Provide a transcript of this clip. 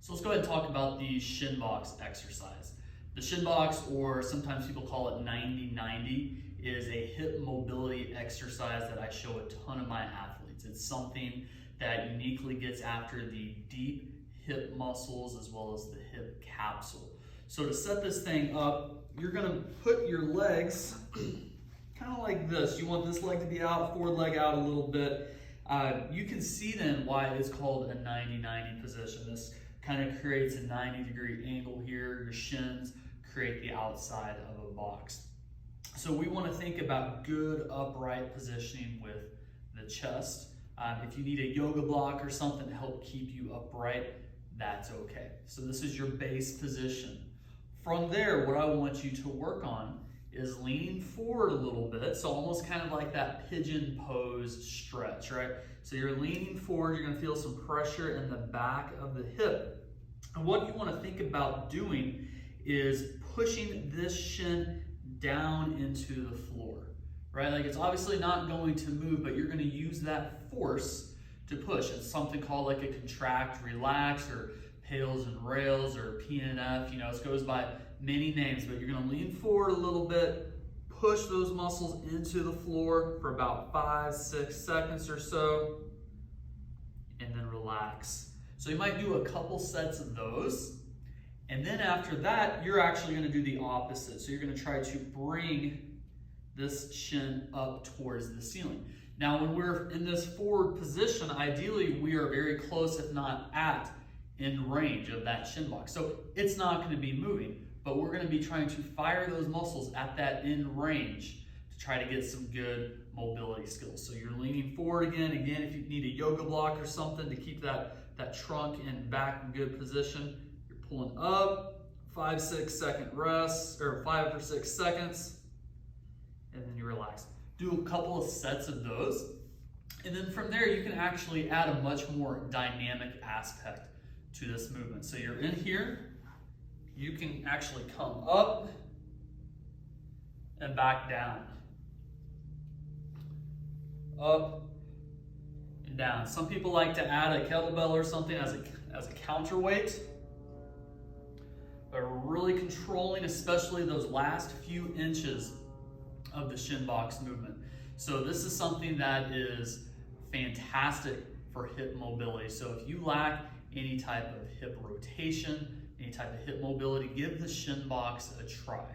So let's go ahead and talk about the Shinbox exercise. The Shinbox, or sometimes people call it 90-90, is a hip mobility exercise that I show a ton of my athletes. It's something that uniquely gets after the deep hip muscles as well as the hip capsule. So to set this thing up, you're gonna put your legs kind of like this. You want this leg to be out, forward leg out a little bit. You can see then why it's called a 90-90 position. This kind of creates a 90-degree angle here. Your shins create the outside of a box. So we want to think about good upright positioning with the chest. If you need a yoga block or something to help keep you upright, that's okay. So this is your base position. From there, what I want you to work on is leaning forward a little bit. So almost kind of like that pigeon pose stretch, right? So you're leaning forward, you're gonna feel some pressure in the back of the hip. And what you wanna think about doing is pushing this shin down into the floor, right? Like it's obviously not going to move, but you're gonna use that force to push. It's something called like a contract, relax, or pails and rails, or PNF. You know, it goes by many names, but you're gonna lean forward a little bit, push those muscles into the floor for about 5-6 seconds or so, and then relax. So you might do a couple sets of those, and then after that, you're actually gonna do the opposite. So you're gonna try to bring this shin up towards the ceiling. Now, when we're in this forward position, ideally we are very close, if not at, in range of that shin box. So it's not gonna be moving, but we're gonna be trying to fire those muscles at that in range to try to get some good mobility skills. So you're leaning forward again. Again, if you need a yoga block or something to keep that trunk and back in good position, you're pulling up, 5-6 second rest, or 5 or 6 seconds, and then you relax. Do a couple of sets of those, and then from there you can actually add a much more dynamic aspect to this movement. So you're in here, you can actually come up and back down. Up and down. Some people like to add a kettlebell or something as a counterweight. But really controlling especially those last few inches of the Shinbox movement. So this is something that is fantastic for hip mobility. So if you lack any type of hip rotation, any type of hip mobility, give the Shinbox a try.